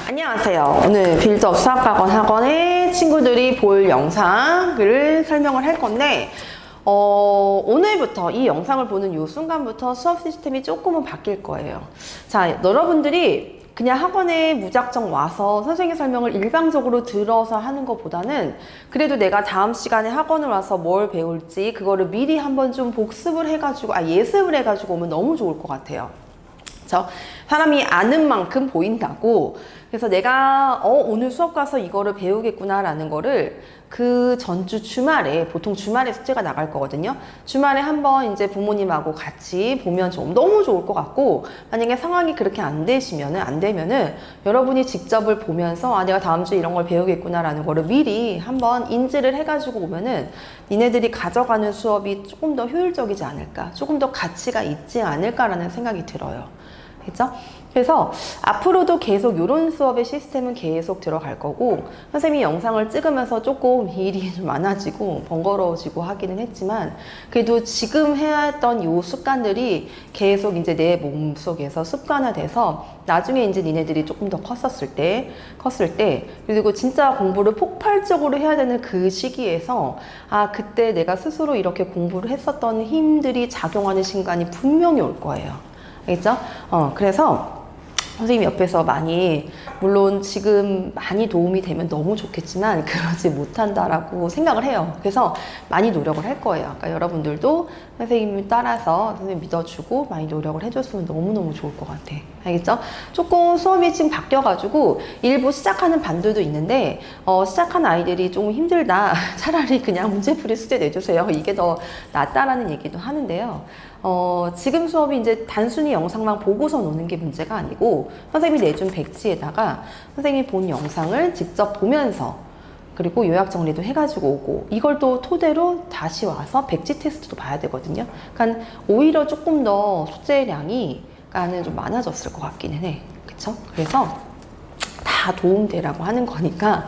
안녕하세요. 오늘 빌드업 수학학원 학원의 친구들이 볼 영상을 설명을 할 건데 오늘부터 이 영상을 보는 이 순간부터 수업 시스템이 조금은 바뀔 거예요. 자, 여러분들이 그냥 학원에 무작정 와서 선생님 설명을 일방적으로 들어서 하는 것보다는 그래도 내가 다음 시간에 학원을 와서 뭘 배울지 그거를 미리 한번 좀 복습을 해가지고 예습을 해가지고 오면 너무 좋을 것 같아요. 그래서 사람이 아는 만큼 보인다고. 그래서 내가 오늘 수업 가서 이거를 배우겠구나 라는 거를 그 전주 주말에, 보통 주말에 숙제가 나갈 거거든요. 주말에 한번 이제 부모님하고 같이 보면 너무 좋을 것 같고, 만약에 상황이 그렇게 안 되면은 여러분이 직접을 보면서 내가 다음 주에 이런 걸 배우겠구나 라는 거를 미리 한번 인지를 해가지고 오면은 니네들이 가져가는 수업이 조금 더 효율적이지 않을까, 조금 더 가치가 있지 않을까라는 생각이 들어요. 그죠? 그래서 앞으로도 계속 이런 수업의 시스템은 계속 들어갈 거고, 선생님이 영상을 찍으면서 조금 일이 좀 많아지고 번거로워지고 하기는 했지만, 그래도 지금 해야 했던 요 습관들이 계속 이제 내 몸속에서 습관화돼서 나중에 이제 니네들이 조금 더 컸을 때, 그리고 진짜 공부를 폭발적으로 해야 되는 그 시기에서 그때 내가 스스로 이렇게 공부를 했었던 힘들이 작용하는 순간이 분명히 올 거예요. 알겠죠? 그래서 선생님이 옆에서 많이, 물론 지금 많이 도움이 되면 너무 좋겠지만 그러지 못한다라고 생각을 해요. 그래서 많이 노력을 할 거예요. 그러니까 여러분들도 선생님을 따라서 선생님 믿어주고 많이 노력을 해줬으면 너무너무 좋을 것 같아. 알겠죠? 조금 수업이 지금 바뀌어가지고 일부 시작하는 반들도 있는데 시작한 아이들이 좀 힘들다. 차라리 그냥 문제풀이 숙제 내주세요. 이게 더 낫다라는 얘기도 하는데요. 지금 수업이 이제 단순히 영상만 보고서 노는 게 문제가 아니고, 선생님이 내준 백지에다가 선생님이 본 영상을 직접 보면서, 그리고 요약 정리도 해가지고 오고, 이걸 또 토대로 다시 와서 백지 테스트도 봐야 되거든요. 그러니까 오히려 조금 더 숙제량이 좀 많아졌을 것 같기는 해. 그쵸? 그래서 다 도움되라고 하는 거니까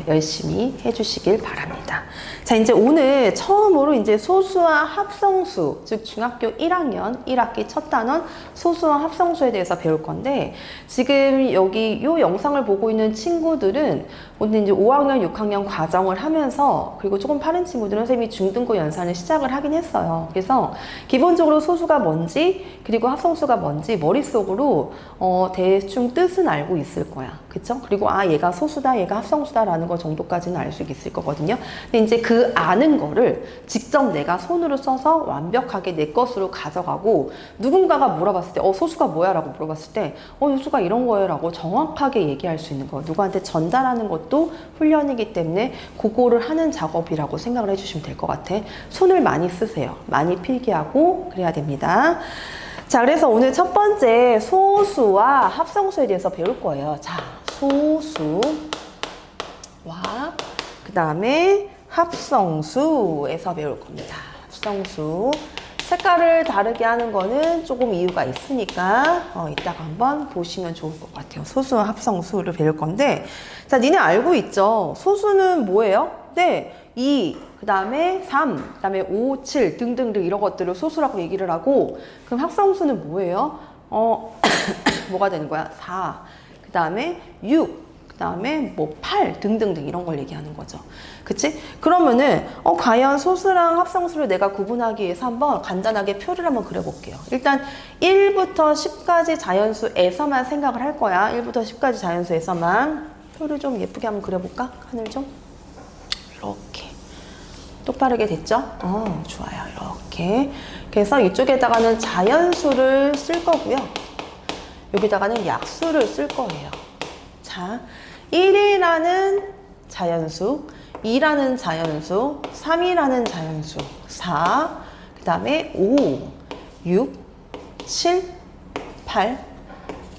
열심히 해주시길 바랍니다. 자, 이제 오늘 처음으로 이제 소수와 합성수, 즉 중학교 1학년 1학기 첫 단원 소수와 합성수에 대해서 배울 건데, 지금 여기 이 영상을 보고 있는 친구들은 오늘 이제 5학년, 6학년 과정을 하면서, 그리고 조금 빠른 친구들은 선생님이 중등고 연산을 시작을 하긴 했어요. 그래서 기본적으로 소수가 뭔지, 그리고 합성수가 뭔지 머릿속으로 대충 뜻은 알고 있을 거야. 그쵸? 그리고 얘가 소수다, 얘가 합성수다 라는 거 정도까지는 알 수 있을 거거든요. 근데 이제 그 아는 거를 직접 내가 손으로 써서 완벽하게 내 것으로 가져가고, 누군가가 물어봤을 때 소수가 뭐야? 라고 물어봤을 때 소수가 이런 거예요 라고 정확하게 얘기할 수 있는 거, 누구한테 전달하는 것도 훈련이기 때문에 그거를 하는 작업이라고 생각을 해주시면 될 것 같아. 손을 많이 쓰세요. 많이 필기하고 그래야 됩니다. 자, 그래서 오늘 첫 번째 소수와 합성수에 대해서 배울 거예요. 자, 소수와 그 다음에 합성수에서 배울 겁니다. 합성수. 색깔을 다르게 하는 거는 조금 이유가 있으니까 이따가 한번 보시면 좋을 것 같아요. 소수와 합성수를 배울 건데, 자, 니네 알고 있죠? 소수는 뭐예요? 네, 2, 그 다음에 3, 그 다음에 5, 7 등등등 이런 것들을 소수라고 얘기를 하고, 그럼 합성수는 뭐예요? 뭐가 되는 거야? 4, 그 다음에 6, 그 다음에 8 등등등 이런 걸 얘기하는 거죠. 그치? 그러면은 과연 소수랑 합성수를 내가 구분하기 위해서 한번 간단하게 표를 한번 그려볼게요. 일단 1부터 10까지 자연수에서만 생각을 할 거야. 1부터 10까지 자연수에서만. 표를 좀 예쁘게 한번 그려볼까? 하늘 좀 이렇게 똑바르게 됐죠? 좋아요. 이렇게. 그래서 이쪽에다가는 자연수를 쓸 거고요. 여기다가는 약수를 쓸 거예요. 자, 1이라는 자연수, 2라는 자연수, 3이라는 자연수, 4, 그 다음에 5, 6, 7, 8,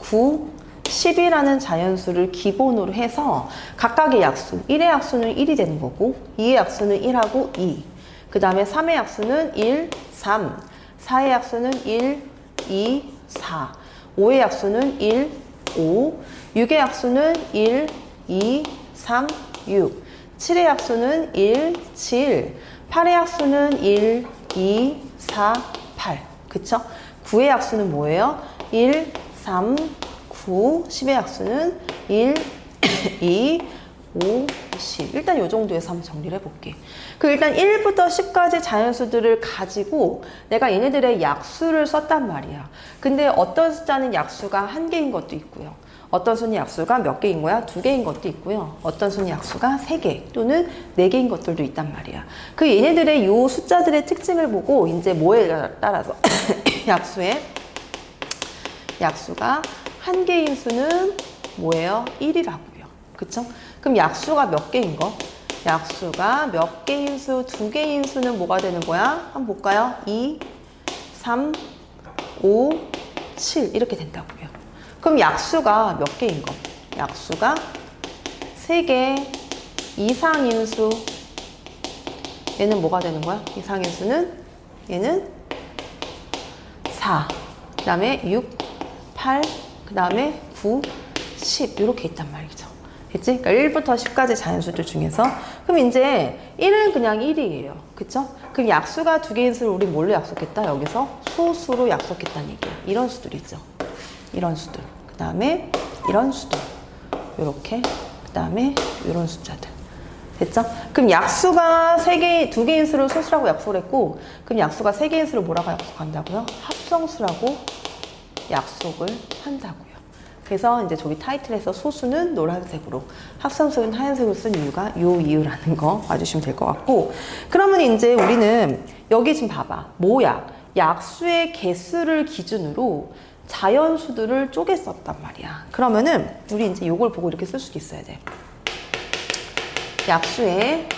9, 10이라는 자연수를 기본으로 해서 각각의 약수, 1의 약수는 1이 되는 거고, 2의 약수는 1하고 2, 그 다음에 3의 약수는 1, 3, 4의 약수는 1, 2, 4, 5의 약수는 1, 5, 6의 약수는 1, 2, 3, 6, 7의 약수는 1, 7, 8의 약수는 1, 2, 4, 8. 그쵸? 9의 약수는 뭐예요? 1, 3, 9, 10의 약수는 1, 2, 5, 10. 일단 이 정도에서 한번 정리를 해볼게. 그 일단 1부터 10까지 자연수들을 가지고 내가 얘네들의 약수를 썼단 말이야. 근데 어떤 숫자는 약수가 1개인 것도 있고요. 어떤 수는 약수가 몇 개인 거야? 2개인 것도 있고요. 어떤 수는 약수가 3개 또는 4개인 것들도 있단 말이야. 그 얘네들의 요 숫자들의 특징을 보고 이제 뭐에 따라서 약수가 1개인 수는 뭐예요? 1이라고요. 그쵸? 그럼 약수가 몇 개인 거? 약수가 몇 개인 수, 2개인 수는 뭐가 되는 거야? 한번 볼까요? 2, 3, 5, 7 이렇게 된다고요. 그럼 약수가 몇 개인 거? 약수가 3개 이상인 수. 얘는 뭐가 되는 거야? 이상인 수는 얘는 4, 그 다음에 6, 8, 그 다음에 9, 10 이렇게 있단 말이죠. 됐지? 그러니까 1부터 10까지 자연수들 중에서 그럼 이제 1은 그냥 1이에요. 그쵸? 그럼 약수가 2개인 수를 우리 뭘로 약속했다? 여기서 소수로 약속했다는 얘기야. 이런 수들 있죠. 이런 수들. 그 다음에 이런 수들. 요렇게. 그 다음에 이런 숫자들. 됐죠? 그럼 약수가 2개인 수를 소수라고 약속을 했고 그럼 약수가 3개인 수를 뭐라고 약속한다고요? 합성수라고 약속을 한다고요. 그래서 이제 저기 타이틀에서 소수는 노란색으로 합성수는 하얀색으로 쓴 이유가 요 이유라는 거 봐주시면 될 것 같고 그러면 이제 우리는 여기 지금 봐봐. 뭐야? 약수의 개수를 기준으로 자연수들을 쪼개 썼단 말이야. 그러면은 우리 이제 요걸 보고 이렇게 쓸 수도 있어야 돼. 약수의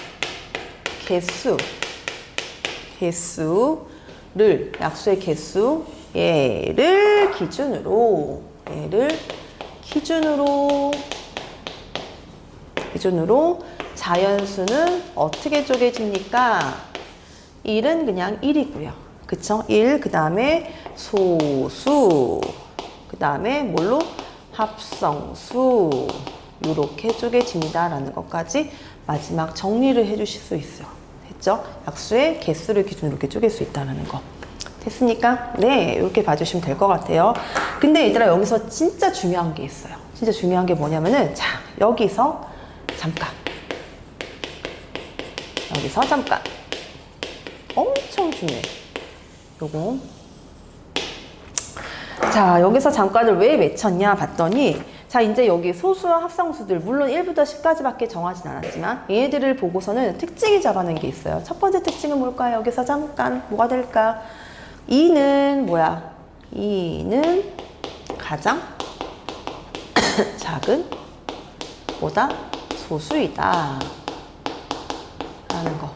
약수의 개수 얘를 기준으로 자연수는 어떻게 쪼개집니까? 1은 그냥 1이고요. 그쵸? 1, 그 다음에 소수, 그 다음에 뭘로? 합성수. 이렇게 쪼개집니다. 라는 것까지 마지막 정리를 해주실 수 있어요. 됐죠? 약수의 개수를 기준으로 이렇게 쪼갤 수 있다는 거. 됐습니까? 네, 이렇게 봐주시면 될 것 같아요. 근데 얘들아, 여기서 진짜 중요한 게 있어요. 진짜 중요한 게 뭐냐면은, 자, 여기서 잠깐. 엄청 중요해. 요거. 자, 여기서 잠깐을 왜 맺혔냐 봤더니, 자, 이제 여기 소수와 합성수들, 물론 1부터 10까지밖에 정하진 않았지만, 얘네들을 보고서는 특징이 잡아낸 게 있어요. 첫 번째 특징은 뭘까요? 여기서 잠깐, 뭐가 될까? 2는 뭐야? 2는 가장 작은 보다 소수이다. 라는 거.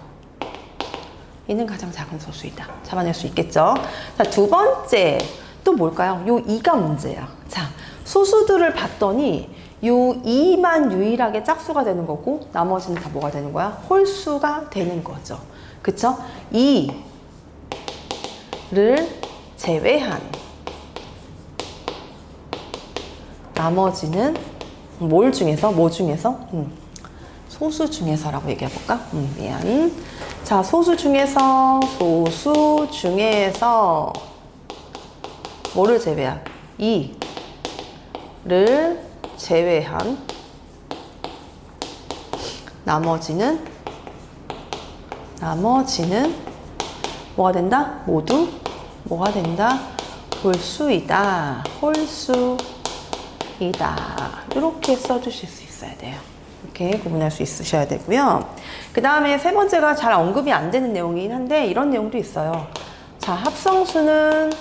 2는 가장 작은 소수이다. 잡아낼 수 있겠죠? 자, 두 번째. 또 뭘까요? 요 2가 문제야. 자, 소수들을 봤더니 요 2만 유일하게 짝수가 되는 거고 나머지는 다 뭐가 되는 거야? 홀수가 되는 거죠. 그쵸? 2를 제외한 나머지는 뭐 중에서? 소수 중에서라고 얘기해볼까? 미안. 자, 소수 중에서 뭐를 제외한? 2를 제외한 나머지는 뭐가 된다? 모두 뭐가 된다? 홀수이다. 이렇게 써주실 수 있어야 돼요. 이렇게 구분할 수 있으셔야 되고요. 그 다음에 세 번째가 잘 언급이 안 되는 내용이긴 한데 이런 내용도 있어요. 자, 합성수는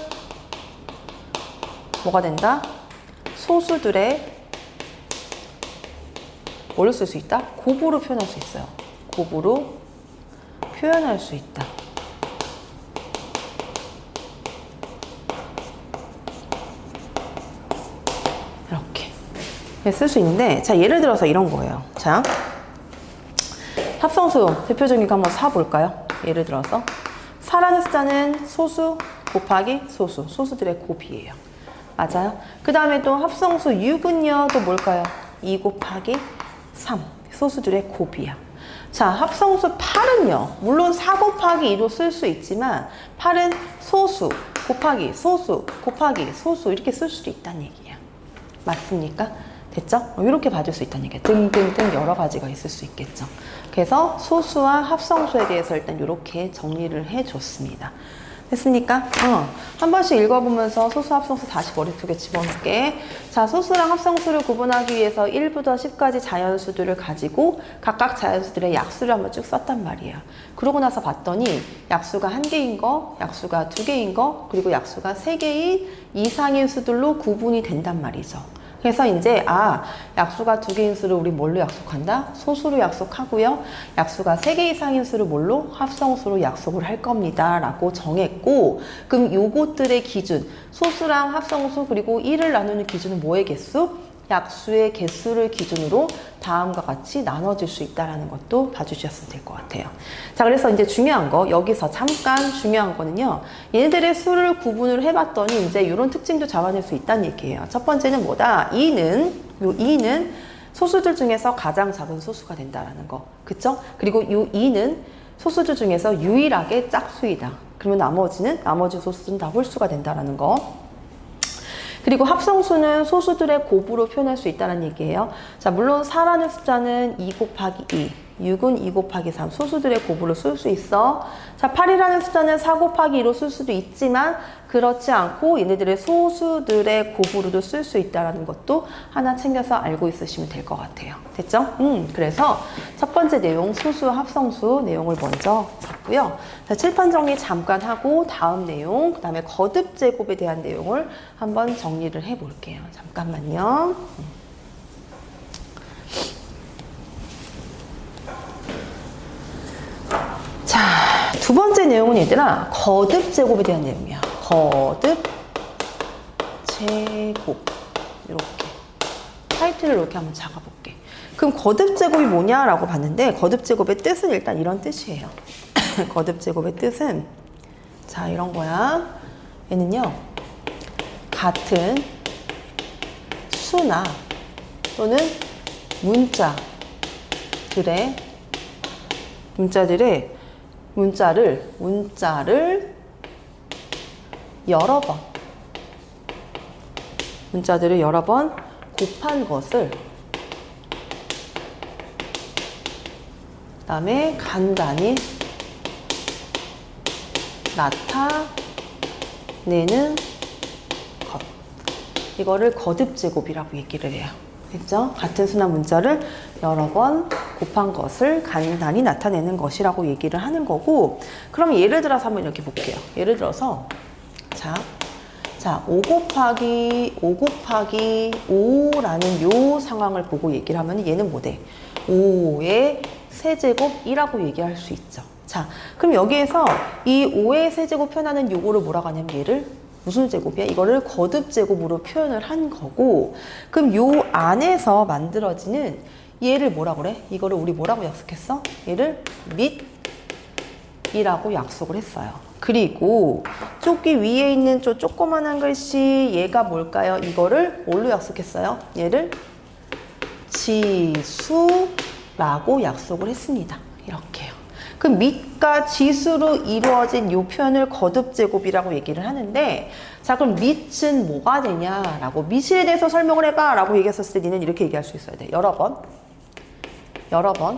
뭐가 된다? 소수들의 뭐를 쓸 수 있다? 곱으로 표현할 수 있어요. 곱으로 표현할 수 있다. 이렇게 쓸 수 있는데, 자, 예를 들어서 이런 거예요. 자, 합성수 대표적인 거 한번 사볼까요? 예를 들어서 4라는 숫자는 소수 곱하기 소수들의 곱이에요. 맞아요? 그 다음에 또 합성수 6은요, 또 뭘까요? 2 곱하기 3. 소수들의 곱이야. 자, 합성수 8은요, 물론 4 곱하기 2도 쓸 수 있지만, 8은 소수 곱하기 소수 이렇게 쓸 수도 있다는 얘기야. 맞습니까? 됐죠? 이렇게 봐줄 수 있다는 얘기예요. 등등등 여러 가지가 있을 수 있겠죠. 그래서 소수와 합성수에 대해서 일단 이렇게 정리를 해줬습니다. 됐습니까? 한 번씩 읽어보면서 소수, 합성수 다시 머릿속에 집어넣게. 자, 소수랑 합성수를 구분하기 위해서 1부터 10까지 자연수들을 가지고 각각 자연수들의 약수를 한번 쭉 썼단 말이에요. 그러고 나서 봤더니 약수가 1개인 거, 약수가 2개인 거, 그리고 약수가 3개인 이상인 수들로 구분이 된단 말이죠. 그래서 이제 약수가 2개인 수를 우리 뭘로 약속한다? 소수로 약속하고요. 약수가 3개 이상인 수를 뭘로? 합성수로 약속을 할 겁니다. 라고 정했고, 그럼 요것들의 기준, 소수랑 합성수 그리고 1을 나누는 기준은 뭐의 개수? 약수의 개수를 기준으로 다음과 같이 나눠질 수 있다는 것도 봐주셨으면 될 것 같아요. 자, 그래서 이제 중요한 거, 여기서 잠깐 중요한 거는요. 얘네들의 수를 구분을 해봤더니 이제 이런 특징도 잡아낼 수 있다는 얘기예요. 첫 번째는 뭐다? 2는 소수들 중에서 가장 작은 소수가 된다라는 거. 그쵸? 그리고 이 2는 소수들 중에서 유일하게 짝수이다. 그러면 나머지 소수는 다 홀수가 된다라는 거. 그리고 합성수는 소수들의 곱으로 표현할 수 있다는 얘기예요. 자, 물론 4라는 숫자는 2 곱하기 2, 6은 2 곱하기 3, 소수들의 곱으로 쓸 수 있어. 자, 8이라는 숫자는 4 곱하기 2로 쓸 수도 있지만 그렇지 않고 얘네들의 소수들의 곱으로도 쓸 수 있다는 것도 하나 챙겨서 알고 있으시면 될 것 같아요. 됐죠? 그래서 첫 번째 내용, 소수, 합성수 내용을 먼저 봤고요. 자, 칠판 정리 잠깐 하고 다음 내용, 그 다음에 거듭 제곱에 대한 내용을 한번 정리를 해볼게요. 잠깐만요. 자, 두 번째 내용은 얘들아, 거듭 제곱에 대한 내용이야. 거듭 제곱. 이렇게 타이틀을 이렇게 한번 잡아볼게. 그럼 거듭 제곱이 뭐냐라고 봤는데, 거듭 제곱의 뜻은 일단 이런 뜻이에요. 거듭 제곱의 뜻은 자, 이런 거야. 얘는요, 같은 수나 또는 문자를 여러 번 곱한 것을 그다음에 간단히 나타내는 것. 이거를 거듭 제곱이라고 얘기를 해요. 됐죠? 같은 수나 문자를 여러 번 곱한 것을 간단히 나타내는 것이라고 얘기를 하는 거고, 그럼 예를 들어서 한번 이렇게 볼게요. 예를 들어서 자 5 곱하기 5라는 요 상황을 보고 얘기를 하면 얘는 뭐 돼? 5의 세제곱이라고 얘기할 수 있죠. 자, 그럼 여기에서 이 5의 세제곱 표현하는 요거를 뭐라고 하냐면 얘를 무슨 제곱이야? 이거를 거듭 제곱으로 표현을 한 거고, 그럼 요 안에서 만들어지는 얘를 뭐라고 그래? 이거를 우리 뭐라고 약속했어? 얘를 밑이라고 약속을 했어요. 그리고 조끼 위에 있는 저 조그만한 글씨, 얘가 뭘까요? 이거를 뭘로 약속했어요? 얘를 지수라고 약속을 했습니다. 이렇게요. 그 밑과 지수로 이루어진 이 표현을 거듭 제곱이라고 얘기를 하는데, 자, 그럼 밑은 뭐가 되냐라고, 밑에 대해서 설명을 해봐 라고 얘기했었을 때 니는 이렇게 얘기할 수 있어야 돼. 여러 번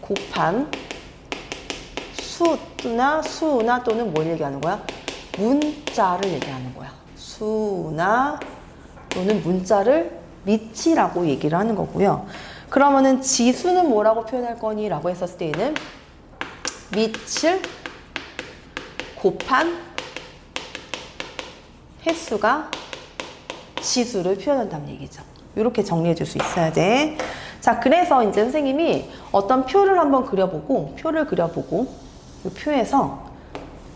곱한 수나 또는 뭘 얘기하는 거야? 문자를 얘기하는 거야. 수나 또는 문자를 밑이라고 얘기를 하는 거고요. 그러면은 지수는 뭐라고 표현할 거니? 라고 했었을 때에는 밑을 곱한 횟수가 지수를 표현한다는 얘기죠. 이렇게 정리해 줄 수 있어야 돼. 자, 그래서 이제 선생님이 어떤 표를 한번 그려보고, 이 표에서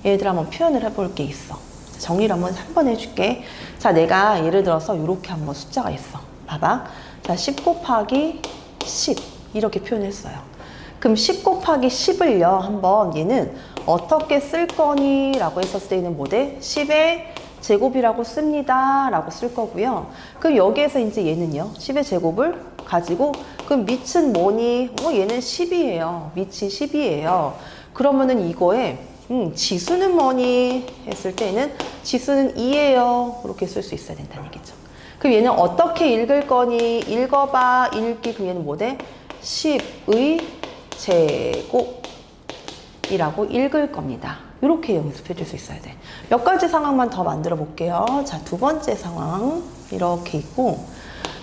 얘들 한번 표현을 해볼 게 있어. 정리를 한번 해줄게. 자, 내가 예를 들어서 이렇게 한번 숫자가 있어. 봐봐. 자, 10 곱하기 10 이렇게 표현했어요. 그럼 10 곱하기 10을요 한번 얘는 어떻게 쓸 거니? 라고 했었을 때는 뭐 돼? 10의 제곱이라고 씁니다 라고 쓸 거고요. 그럼 여기에서 이제 얘는요 10의 제곱을 가지고, 그럼 밑은 뭐니? 얘는 10이에요. 밑이 10이에요. 그러면은 이거에 지수는 뭐니? 했을 때는 지수는 2예요. 이렇게 쓸 수 있어야 된다는 얘기죠. 그럼 얘는 어떻게 읽을 거니? 읽어봐, 읽기. 그럼 얘는 뭐 돼? 10의 제곱이라고 읽을 겁니다. 이렇게 연습해 줄 수 있어야 돼. 몇 가지 상황만 더 만들어 볼게요. 자, 두 번째 상황. 이렇게 있고.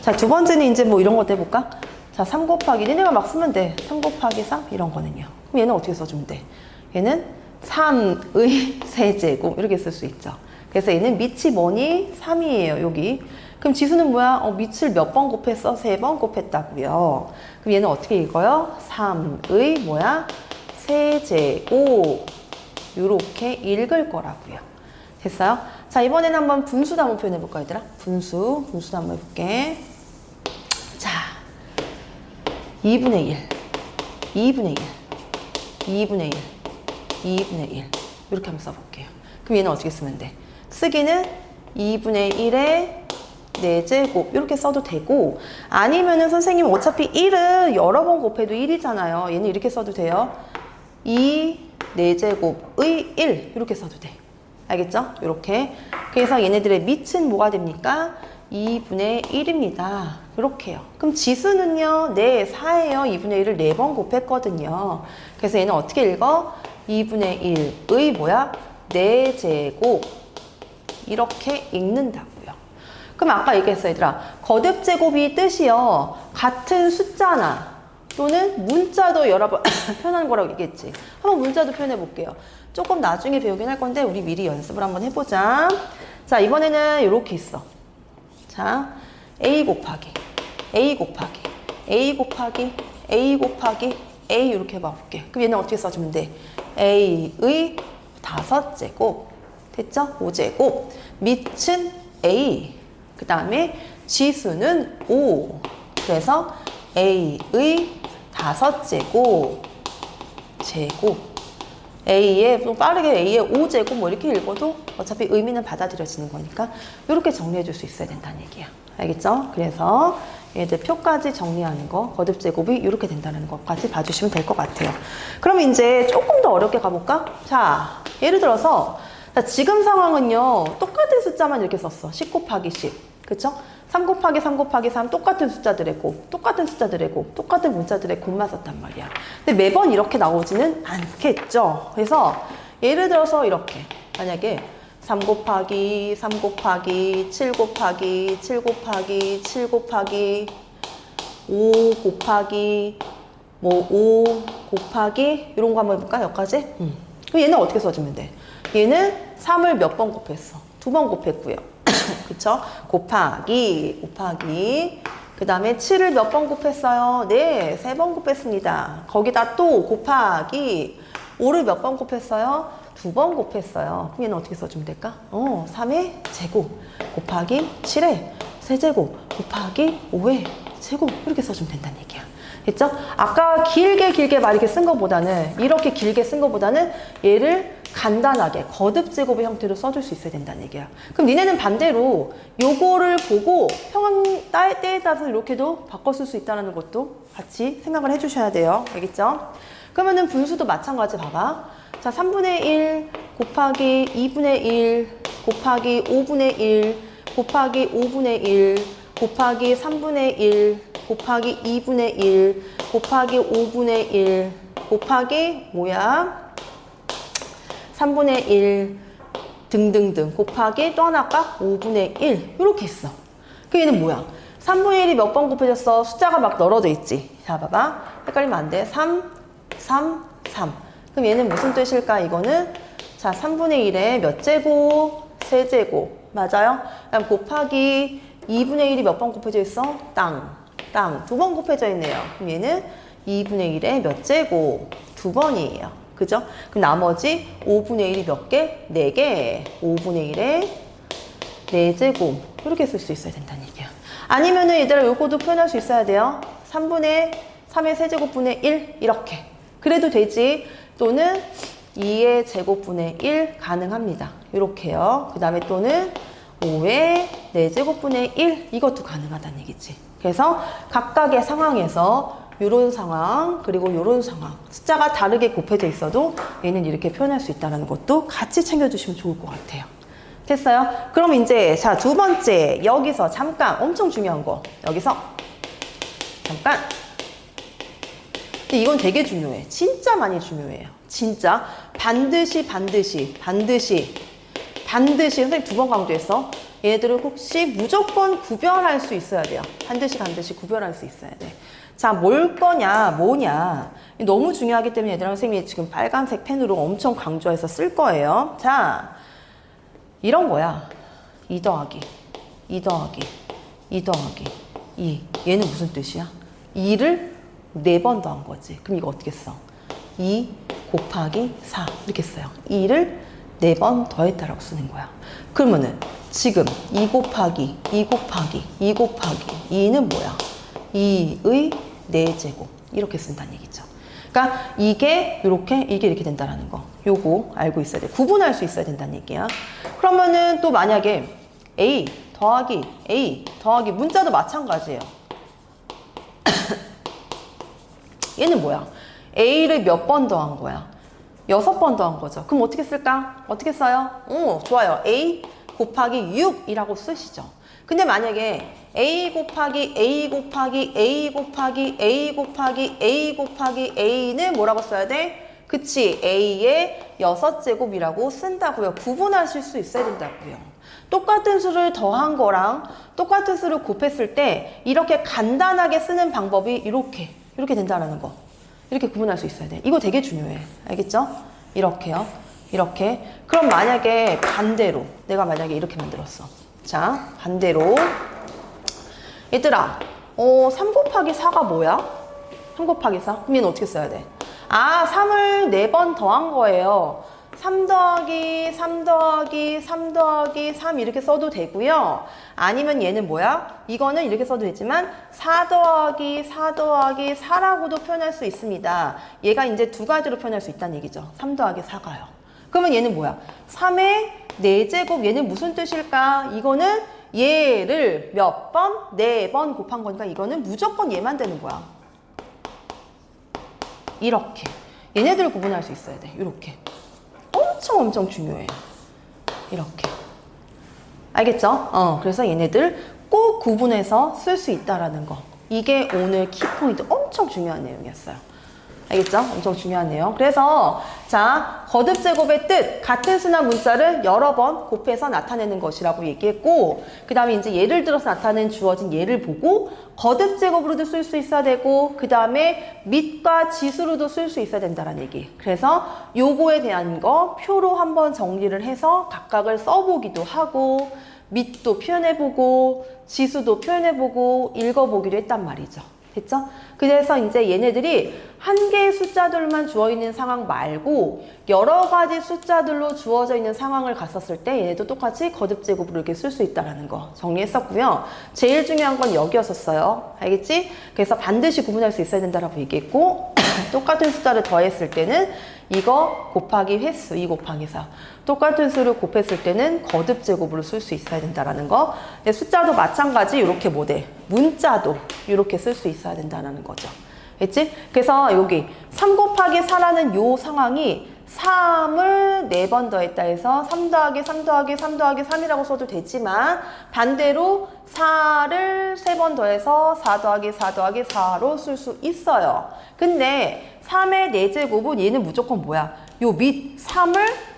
자, 두 번째는 이제 뭐 이런 것도 해볼까? 자, 3 곱하기. 얘네가 막 쓰면 돼. 3 곱하기 3? 이런 거는요. 그럼 얘는 어떻게 써주면 돼? 얘는 3의 세제곱. 이렇게 쓸 수 있죠. 그래서 얘는 밑이 뭐니? 3이에요, 여기. 그럼 지수는 뭐야? 밑을 몇 번 곱했어? 3번 곱했다고요. 그럼 얘는 어떻게 읽어요? 3의 뭐야? 세제곱. 이렇게 읽을 거라고요. 됐어요? 자, 이번에는 한번 분수도 한번 표현해볼까, 얘들아? 분수도 한번 해볼게. 자, 2분의 1, 2분의 1, 2분의 1, 2분의 1. 이렇게 한번 써볼게요. 그럼 얘는 어떻게 쓰면 돼? 쓰기는 2분의 1에 4제곱 이렇게 써도 되고, 아니면은 선생님 어차피 1은 여러 번 곱해도 1이잖아요. 얘는 이렇게 써도 돼요. 2 4제곱의 1 이렇게 써도 돼. 알겠죠? 이렇게. 그래서 얘네들의 밑은 뭐가 됩니까? 2분의 1입니다. 이렇게요. 그럼 지수는요? 네, 4예요. 2분의 1을 4번 곱했거든요. 그래서 얘는 어떻게 읽어? 2분의 1의 뭐야? 4제곱 이렇게 읽는다고요. 그럼 아까 얘기했어, 얘들아. 거듭제곱이 뜻이요. 같은 숫자나 또는 문자도 여러 번 표현하는 거라고 얘기했지. 한번 문자도 표현해 볼게요. 조금 나중에 배우긴 할 건데 우리 미리 연습을 한번 해보자. 자, 이번에는 이렇게 있어. 자, A 곱하기 A 곱하기 A 곱하기 A 곱하기 A 이렇게 해봐볼게. 그럼 얘는 어떻게 써주면 돼? A의 5제곱 됐죠? 5제곱 밑은 A 그 다음에 지수는 5 그래서 A의 5제곱 제곱 A의 좀 빠르게 A의 5제곱 뭐 이렇게 읽어도 어차피 의미는 받아들여지는 거니까 이렇게 정리해 줄 수 있어야 된다는 얘기야. 알겠죠? 그래서 얘들 표까지 정리하는 거 거듭제곱이 이렇게 된다는 것까지 봐주시면 될 것 같아요. 그럼 이제 조금 더 어렵게 가볼까? 자, 예를 들어서 자, 지금 상황은요 똑같은 숫자만 이렇게 썼어. 10 곱하기 10 그쵸? 3 곱하기 3 곱하기 3 똑같은 숫자들의 곱, 똑같은 숫자들의 곱, 똑같은 문자들의 곱만 썼단 말이야. 근데 매번 이렇게 나오지는 않겠죠. 그래서 예를 들어서 이렇게 만약에 3 곱하기 3 곱하기 7 곱하기 7 곱하기 7 곱하기 5 곱하기 뭐 5 곱하기 이런 거 한번 해볼까? 여기까지? 그럼 얘는 어떻게 써주면 돼? 얘는 3을 몇 번 곱했어? 2번 곱했고요. 그쵸? 곱하기 그 다음에 7을 몇 번 곱했어요? 네, 3번 곱했습니다. 거기다 또 곱하기 5를 몇 번 곱했어요? 2번 곱했어요. 그럼 얘는 어떻게 써주면 될까? 3의 제곱 곱하기 7의 세제곱 곱하기 5의 제곱 이렇게 써주면 된다는 얘기야. 됐죠? 아까 길게 막 이렇게 쓴 것보다는 이렇게 길게 쓴 것보다는 얘를 간단하게 거듭제곱의 형태로 써줄 수 있어야 된다는 얘기야. 그럼 니네는 반대로 요거를 보고 때에 따라서 이렇게도 바꿔 쓸 수 있다는 것도 같이 생각을 해주셔야 돼요. 알겠죠? 그러면은 분수도 마찬가지 봐봐. 자, 3분의 1 곱하기 2분의 1 곱하기 5분의 1 곱하기 5분의 1 곱하기 3분의 1 곱하기 2분의 1 곱하기 5분의 1 곱하기 뭐야? 3분의 1 등등등 곱하기 또 하나 아까 5분의 1 이렇게 했어. 그 얘는 뭐야? 3분의 1이 몇 번 곱해졌어? 숫자가 막 널어져 있지. 자, 봐봐. 헷갈리면 안 돼. 3, 3, 3. 그럼 얘는 무슨 뜻일까? 이거는 자, 3분의 1에 몇 제곱? 세제곱. 맞아요? 그다음 곱하기 2분의 1이 몇 번 곱해져 있어? 땅. 2번 곱해져 있네요. 그럼 얘는 2분의 1에 몇 제곱? 2번이에요. 그죠? 그럼 나머지 5분의 1이 몇 개? 4개. 5분의 1에 4제곱. 이렇게 쓸 수 있어야 된다는 얘기야. 아니면은 얘들아 요거도 표현할 수 있어야 돼요. 3분의 3의 세제곱분의 1 이렇게. 그래도 되지. 또는 2의 제곱분의 1 가능합니다. 이렇게요. 그 다음에 또는 5의 4제곱분의 1 이것도 가능하다는 얘기지. 그래서 각각의 상황에서 요런 상황 그리고 요런 상황 숫자가 다르게 곱해져 있어도 얘는 이렇게 표현할 수 있다는 것도 같이 챙겨주시면 좋을 것 같아요. 됐어요? 그럼 이제 자, 두 번째 여기서 잠깐 엄청 중요한 거 여기서 잠깐 근데 이건 되게 중요해. 진짜 많이 중요해요. 진짜 반드시 선생님 두 번 강조했어. 얘들을 혹시 무조건 구별할 수 있어야 돼요. 반드시 구별할 수 있어야 돼. 자, 뭘 거냐, 뭐냐. 너무 중요하기 때문에 얘들아 선생님이 지금 빨간색 펜으로 엄청 강조해서 쓸 거예요. 자, 이런 거야. 2 더하기 2 더하기 2 더하기 2. 얘는 무슨 뜻이야? 2를 4번 더한 거지. 그럼 이거 어떻게 써? 2 곱하기 4 이렇게 써요. 2를 4번 더했다라고 쓰는 거야. 그러면은 지금 2 곱하기 2 곱하기 2 곱하기 2는 뭐야? 2의 4제곱 이렇게 쓴다는 얘기죠. 그러니까 이게 이렇게 된다라는 거. 요거 알고 있어야 돼. 구분할 수 있어야 된다는 얘기야. 그러면은 또 만약에 A 더하기 문자도 마찬가지예요. 얘는 뭐야? A를 몇 번 더한 거야? 6번 더한 거죠. 그럼 어떻게 쓸까? 어떻게 써요? 좋아요. A 곱하기 6이라고 쓰시죠. 근데 만약에 A 곱하기 A 곱하기 A 곱하기 A 곱하기 A 곱하기 A는 뭐라고 써야 돼? 그치, A의 6제곱이라고 쓴다고요. 구분하실 수 있어야 된다고요. 똑같은 수를 더한 거랑 똑같은 수를 곱했을 때 이렇게 간단하게 쓰는 방법이 이렇게 된다는 거. 이렇게 구분할 수 있어야 돼. 이거 되게 중요해. 알겠죠? 이렇게요. 이렇게. 그럼 만약에 반대로 내가 만약에 이렇게 만들었어. 자, 반대로 얘들아 3 곱하기 4가 뭐야? 3 곱하기 4? 그럼 얘는 어떻게 써야 돼? 3을 4번 더한 거예요. 3 더하기 3 더하기 3 더하기 3 이렇게 써도 되고요. 아니면 얘는 뭐야? 이거는 이렇게 써도 되지만 4 더하기 4 더하기 4라고도 표현할 수 있습니다. 얘가 이제 두 가지로 표현할 수 있다는 얘기죠. 3 더하기 4가요. 그러면 얘는 뭐야? 3의 4제곱 얘는 무슨 뜻일까? 이거는 얘를 몇 번? 4번 곱한 거니까 이거는 무조건 얘만 되는 거야. 이렇게. 얘네들을 구분할 수 있어야 돼. 이렇게. 엄청 중요해요. 이렇게. 알겠죠? 그래서 얘네들 꼭 구분해서 쓸 수 있다라는 거. 이게 오늘 키포인트 엄청 중요한 내용이었어요. 알겠죠? 엄청 중요한 내용. 그래서 자, 거듭제곱의 뜻, 같은 수나 문자를 여러 번 곱해서 나타내는 것이라고 얘기했고, 그 다음에 이제 예를 들어서 나타낸 주어진 예를 보고 거듭제곱으로도 쓸 수 있어야 되고, 그 다음에 밑과 지수로도 쓸 수 있어야 된다는 얘기. 그래서 요거에 대한 거 표로 한번 정리를 해서 각각을 써보기도 하고, 밑도 표현해보고, 지수도 표현해보고, 읽어보기도 했단 말이죠. 됐죠? 그래서 이제 얘네들이 한 개의 숫자들만 주어 있는 상황 말고 여러 가지 숫자들로 주어져 있는 상황을 갔었을 때 얘네도 똑같이 거듭제곱으로 이렇게 쓸 수 있다는 거 정리했었고요. 제일 중요한 건 여기였었어요. 알겠지? 그래서 반드시 구분할 수 있어야 된다라고 얘기했고 똑같은 숫자를 더했을 때는 이거 곱하기 횟수 2 곱하기 4 똑같은 수를 곱했을 때는 거듭제곱으로 쓸 수 있어야 된다는 거. 숫자도 마찬가지 이렇게 모델 문자도 이렇게 쓸 수 있어야 된다는 거죠. 됐지? 그래서 여기 3 곱하기 4라는 요 상황이 3을 4번 더했다 해서 3 더하기 3 더하기 3 더하기 3이라고 써도 되지만 반대로 4를 3번 더해서 4 더하기 4 더하기 4로 쓸 수 있어요. 근데 3의 4제곱은 얘는 무조건 뭐야? 요 밑 3을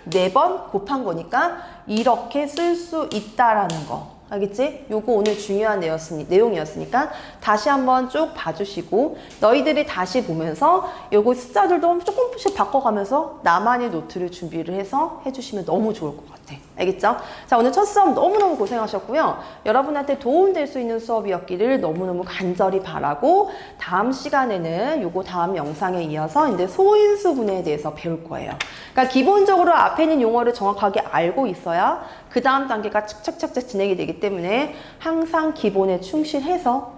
4번 곱한 거니까 이렇게 쓸 수 있다라는 거. 알겠지? 요거 오늘 중요한 내용이었으니까 다시 한번 쭉 봐주시고 너희들이 다시 보면서 요거 숫자들도 조금씩 바꿔가면서 나만의 노트를 준비를 해서 해주시면 너무 좋을 것 같아. 알겠죠? 자, 오늘 첫 수업 너무너무 고생하셨고요. 여러분한테 도움될 수 있는 수업이었기를 너무너무 간절히 바라고 다음 시간에는 요거 다음 영상에 이어서 이제 소인수분해에 대해서 배울 거예요. 그러니까 기본적으로 앞에 있는 용어를 정확하게 알고 있어야 그 다음 단계가 착착착착 진행이 되기 때문에 항상 기본에 충실해서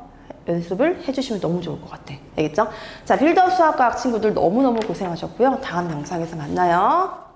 연습을 해주시면 너무 좋을 것 같아. 알겠죠? 자, 빌드업 수학과학 친구들 너무너무 고생하셨고요. 다음 영상에서 만나요.